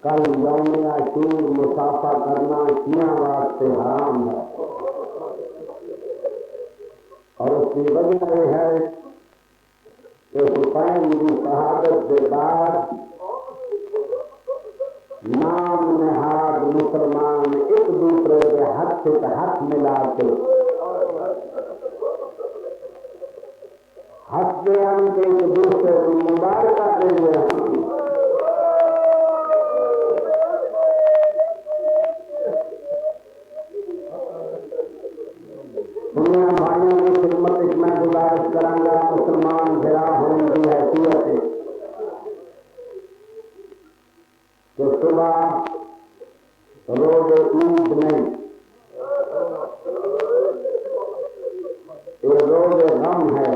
کل یوم عاشور مسافہ کرنا شیعہ واسطے حرام ہے، اور اس کی وجہ یہ ہے کہ حسین کی شہادت کے بعد نام نہاد مسلمان ایک دوسرے کے ہاتھ سے ہاتھ ملا کے ہنستے ہیں کہ ایک دوسرے کو مبارکہ دے رہے ہیں۔ دنیا بھائیوں کی خدمت میں گزارش کروں گا مسلمان بھرا ہونے کی حیثیت ہے کہ صبح روز عید نہیں، یہ روز غم ہے۔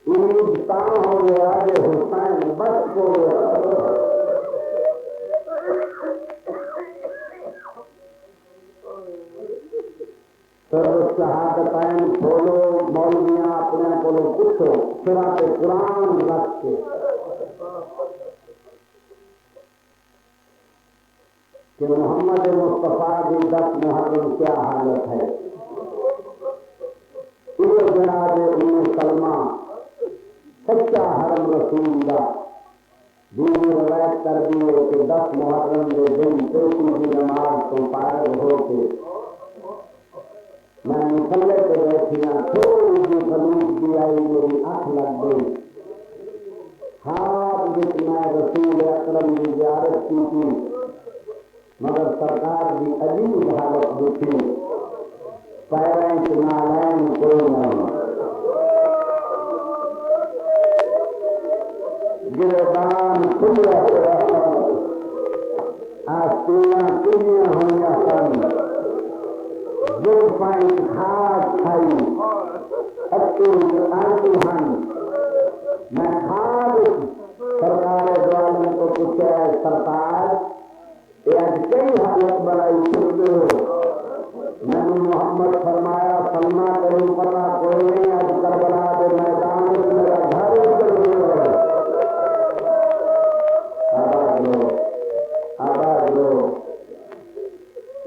عید تاں ہو گیا کہ حسین بس ہو گیا۔ شہادتین کھولو، مولویاں اپنے کو پوچھو، صراط قرآن رکھ کے کہ محمد مصطفیٰ کی 10 محرم کیا حالت ہے۔ یہ جناب ام سلمہ سچا حرم رسول کا دین روایت کر دیے کہ 10 محرم کے دن پیشی کی نماز تو فارغ ہو کے میں مسلے پہ بیٹھی ہوں، تھوڑی سی خلوص بھی آئی، میری آنکھ لگ گئی، خواب میں میں رسول اکرم کی زیارت کی تھی، مگر سرکار کی عجیب حالت دیکھی، پیریں کے نالین کوئی نہیں، گریبان کھلے ہوئے، آستیناں کلیاں ہوئیں سن، زلفیں کھاد کھائی، اکیل آنسو ہن۔ میں خواب سرکار دو عالم کو پوچھا ہے سرکار یہ آج کئی حالت بنائی چکے ہو؟ میں نے محمد فرمایا سلمہ کروں پتا کوئی نہیں، آج کربلا کے میدان میں میرا گھر اجڑ گیا ہے۔ آباد لو، آباد لو،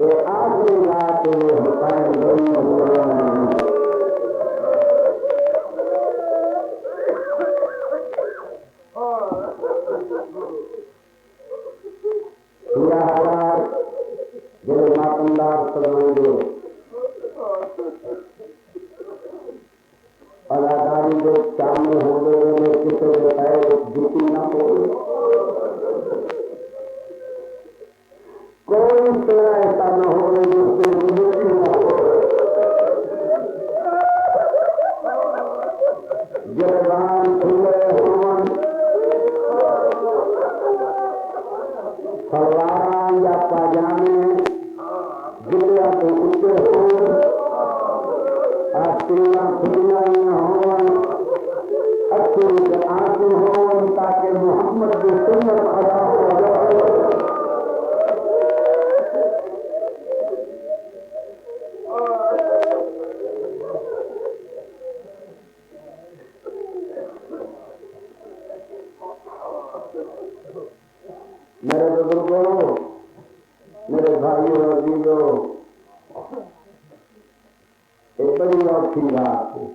یہ آخری رات حسین گئی ہوئے ہیں۔ جب ماتمدار سلمان دو اداکاری جو سامنے ہو گئے میں کسی بتائے جتی نہ ہو، کوئی طرح ایسا نہ ہو جس سے جتی نہ ہو، گریبان کھلے ہون، سلوار یا پاجامے گلیا تو اونچے ہوں، آستیناں کھلیاں ہوں، اکھوں کے آنسو ہوں، تاکہ محمد کی سنت ادا ہو جائے۔ میرے بزرگوں، میرے بھائیوں عزیزوں، ایک بڑی اوکھی رات ہے۔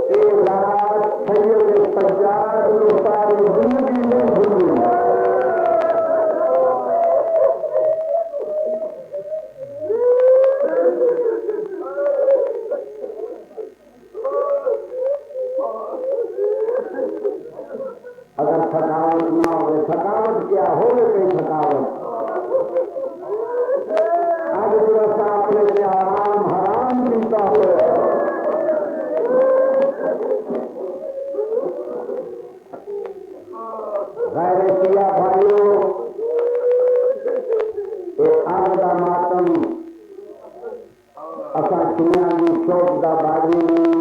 ایک رات سید سجاد کو ساری زندگی میں بھولی، اگر تھکاوٹ نہ ہو، تھکاوٹ کیا ہو گئی تھکاوٹ، آج جیسا اپنے سے آرام حرام پیتا ہو، غیر شیعہ بھائیوں، ایک آگ کا ماتم اصا شیعہ کی شوق کا بازی نہیں،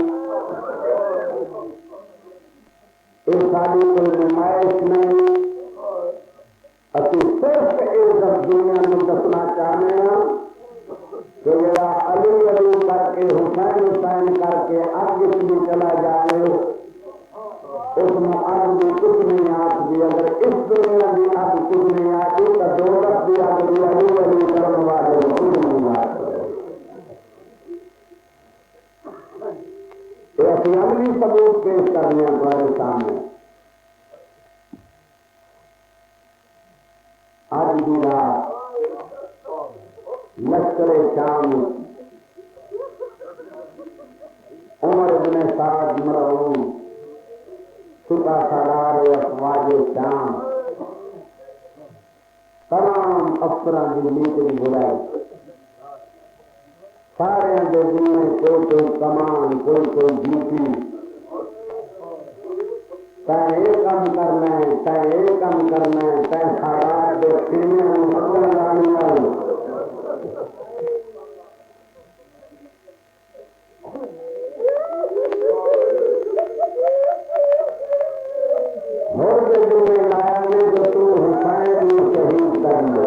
یہ ساری کوئی نمائش نہیں، اسی صرف ایک دنیا میں دسنا چاہتے ہیں کہ جڑا علی علی کر کے حسین حسین کر کے اب جس بھی چلا جائے اس میں اب بھی کچھ نہیں آتی. اگر اس دنیا کی اب کچھ نہیں آتی تو دوزخ کی اب بھی علی علی کرنے والے کچھ نہیں آتے. ایسی عملی ثبوت پیش کرنے ہمارے سامنے. آج بھی رات لشکر شام عمر بن سعد مرعون سپہ سالار افواج شام تمام افسران کی میٹنگ بلائی. سارے دے دن کوئی کمان کوئی ڈیوٹی تین یہ کام کرنا ہے تین یہ کام کرنا ہے تین خیرات دے سینے مطلب لانی والی ہو کے دن لایا نے جو تو حسین شہید کرنا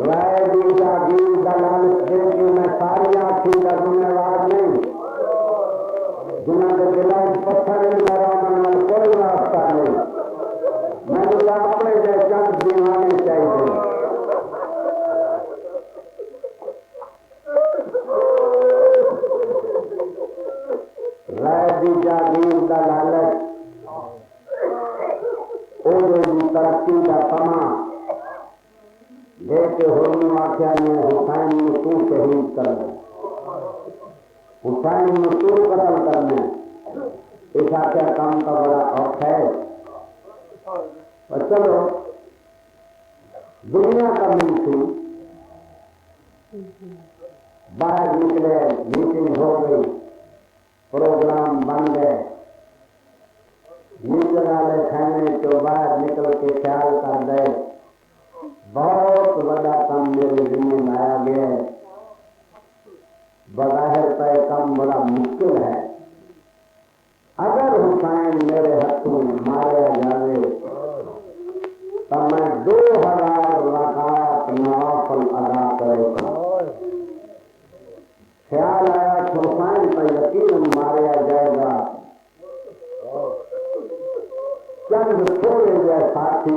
رائے دی جاگیر کا لالچ دے کے میں ساری آنکھیں کا ذمہ وار نہیں جنہوں کے دلائیں پتھر میرا من کوئی راستہ نہیں. میں نے اپنے سے چند دیوانے چاہیے. رائے دی جاگیر کا لالچ عہدے کی ترقی کا طمع لے کے ہونے آخیا نے حسین میں تو شہید کرنا حسین میں تو قتل کرنا. اس آخیا کام کا بڑا اوکھا ہے. اور چلو دنیا کا ملک تھی باہر نکلے میٹنگ ہو گئی پروگرام بن گئے نیچے والے کھانے تو باہر نکل کے خیال کر گئے بہت بڑا کام میرے ذمہ میں آیا گیا ہے. بظاہر تو یہ کام بڑا مشکل ہے. اگر حسین میرے ہاتھوں مارا جائے تو میں 2000 رکعت نوافل ادا کرے گا. خیال آیا حسین کا یقین مارا جائے گا. چند تھوڑے جائے ساتھی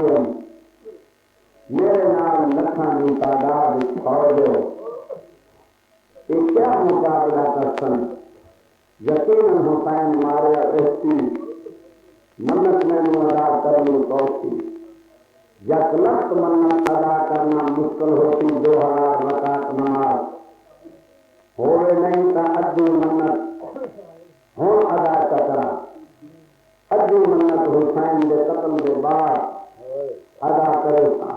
میرے نام لکھاں کی تعداد فوج یہ کیا مقابلہ کر سن. یقین حسین مارے رہتی منت میں ادا کرنی پہنچی. یک لخت منت ادا کرنا مشکل ہوتی 2000 رکعت نماز ہوئے نہیں تو ادھی منت ہوں ادا کرا. ادھی منت حسین کے قتل کے بعد ادا کرے گا.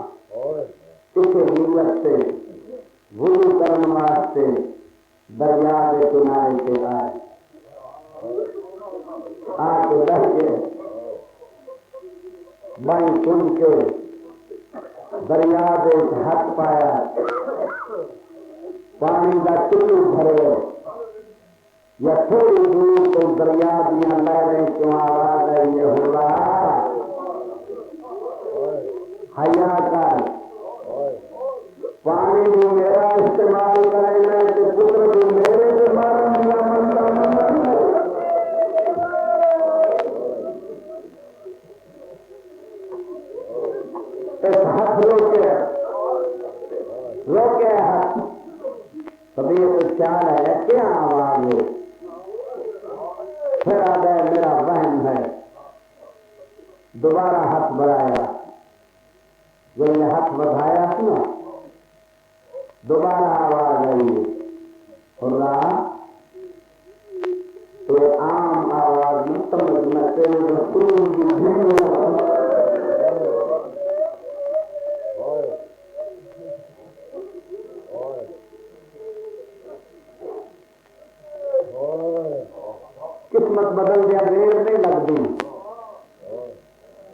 اسے نیت سے وضو کرنے واسطے دریا کے کنارے سے آئے آ کے رہ کے بائیں سن کے دریا کے ہاتھ پایا پانی کا چلو بھرے یا تھوڑی دور تو دریا دیا لہریں کیوں آواز ہے یہ ہو رہا حیا کر پانی بھی میرا استعمال کرے گا تو پتر بھی میرے استعمال دیا منتا اس ہاتھ روکے ہاتھ طبیعت خیال ہے کیا آواز ہے پھر آ گئے میرا وہم ہے. دوبارہ ہاتھ بڑھایا جو نے ہاتھ بڑھایا نا دوبارہ آواز آئی اللہ تو عام آواز مستمر میں تیرے رسول کی قسمت بدل دیا دیر نہیں لگتی.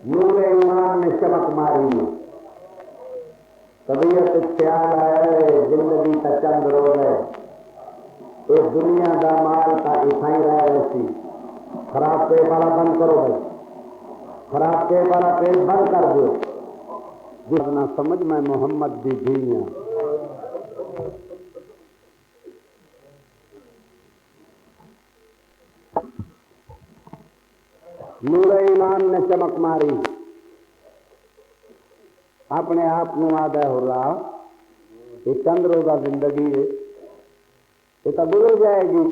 نور ایمان نے چمک ماری. طبیعت خیال آئے زندگی کا چند روز ہے اس دنیا کا مال کا عیسائی رہے ایسی خراب پے والا بند کرو بھائی خراب پیٹ والا پیٹ بند کر دو، جس نہ سمجھ میں محمد دی دھیاں۔ نور ایمان نے چمک ماری، اپنے آپ کو آدھا ہو رہا یہ چند روزہ زندگی ہے، یہ تو گزر جائے گی۔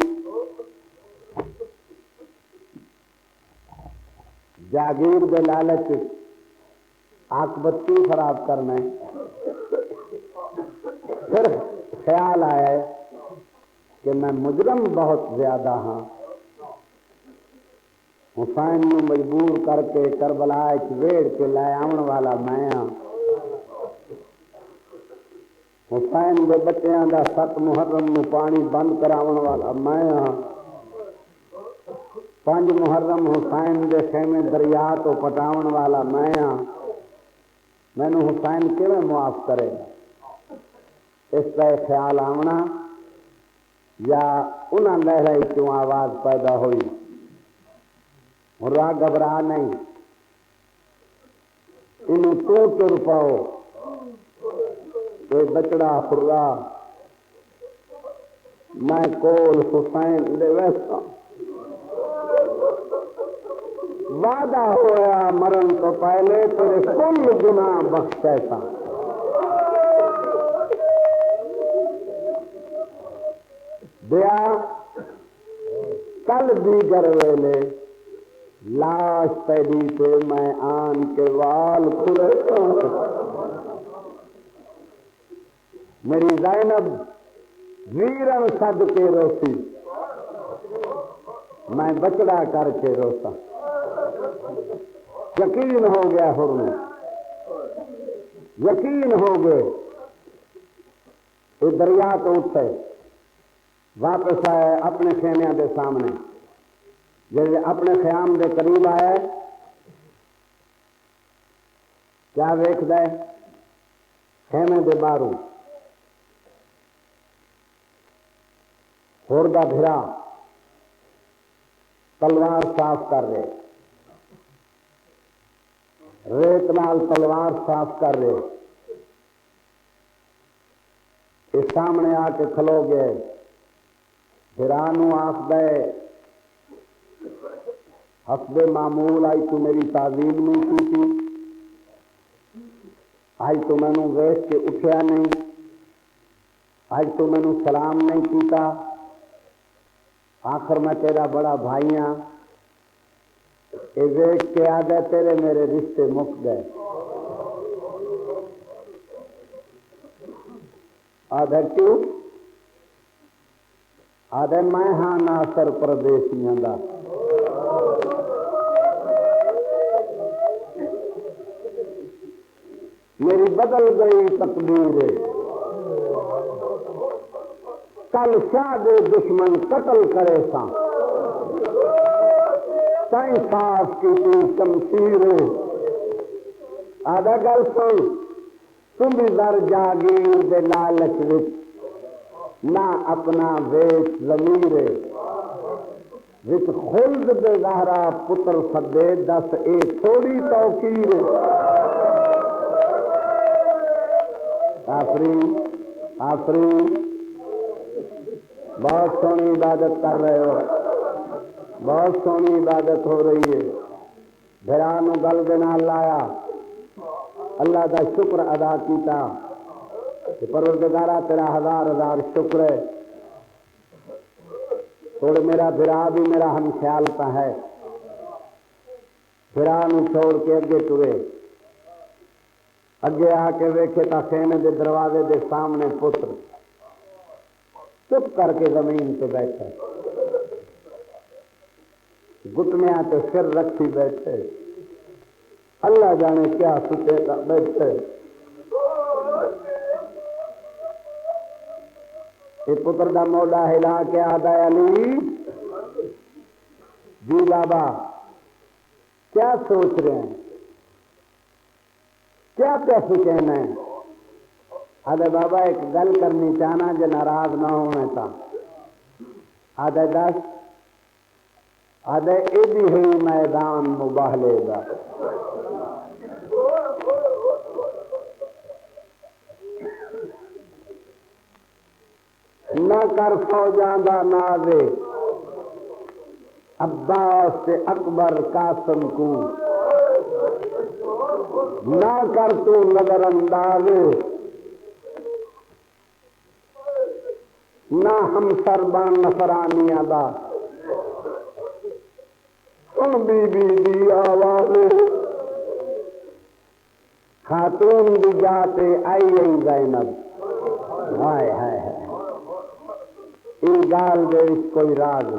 جاگیر دے لالچ عاقبت کیوں خراب کرنا ہے؟ پھر خیال آیا ہے کہ میں مجرم بہت زیادہ ہاں، حسین نو مجبور کر کے کربلا ویڑ کے لے آن والا میں ہاں، حسین کے بچیاں دا 7 محرم نو پانی بند کراون والا میں ہاں، 5 محرم حسین دے خیمے دریا تو پٹاون والا میں ہاں، مینو حسین کیویں معاف کرے گا؟ اس کا خیال آونا یا انہاں لہرائی کیوں آواز پیدا ہوئی، راہ گھبرا نہیں، انہوں تو تر پاؤ، کوئی بچڑا خرا میں کول حسین دے ویسا، وعدہ ہوا مرن تو پہلے تیرے کل گناہ بخشے تھا۔ دیا کل دیگر ویلے لاش پیدی سے میں آن کے وال کھلے، میری زینب ویرن سد کے روسی، میں بچڑا کر کے روتا۔ یقین ہو گیا ہرن، یقین ہو گئے، یہ دریا تو اٹھے واپس آئے اپنے خیمیاں دے سامنے، جب اپنے خیام دے قریب آئے کیا ویکھد ہے؟ خیمے دے باہروں ہور دا بھرا تلوار صاف کر رہے، ریت نال تلوار صاف کر رہے، اس سامنے آ کے کھلو گئے، بھرانو آخ دے حسب معمول آئی تو میری تعظیم نہیں کی تھی، آج تو میں نے ویس کے اٹھیا نہیں، آج تو میں نے سلام نہیں کیتا، آخر میں تیرا بڑا بھائی ہاں، یہ ویس کے آ گئے تیرے میرے رشتے مک گئے۔ آدھا کیوں؟ آدھے میں ہاں ناصر پردیسیاں دا، میری بدل گئی تقدیر، کل شاہ دے دشمن قتل کرے سا، تائیں صاف کی تھی شمشیر، آدھا گل سن تم بھی در جاگیر دے لالچ وچ نہ اپنا ویچ ضمیر، وچ خلد دے زہرا پتر سدے، دس اے تھوڑی توقیر۔ آفرین آفرین، بہت سونی عبادت کر رہے ہو، بہت سونی عبادت ہو رہی ہے، بھرانو گل دے نال لایا، اللہ دا شکر ادا کیتا، پروردگارا تیرا ہزار ہزار شکر ہے، تھوڑے میرا بھرا بھی میرا ہم خیال کا ہے، بھرا نو چھوڑ کے اگے ٹرے، اگے آ کے ویکھے تا خیمے دے دروازے دے سامنے پتر چپ کر کے زمین پہ بیٹھے، گھٹنیاں تے سر رکھی بیٹھے، اللہ جانے کیا سوچے گا بیٹھے۔ یہ پتر دا موڈا ہلا کے آدھا علی جی بابا کیا سوچ رہے ہیں، کیا پیسے کہنا ہے؟ آدھے بابا ایک گل کرنی چاہنا جو ناراض نہ ہونے تا، آدھے دس، آدھے ایدی ہوئی میدان مباہلے دا نہ کر فوجاں دا نازے عباس سے اکبر قاسم کو نہ کر تو نظر انداز نہ ہم سربان نفرانیاں دا سن بی بی دی آواز خاتون دی جاتے آئی زینب ہائے ہائے ہائے ان گال دے اس کوئی راز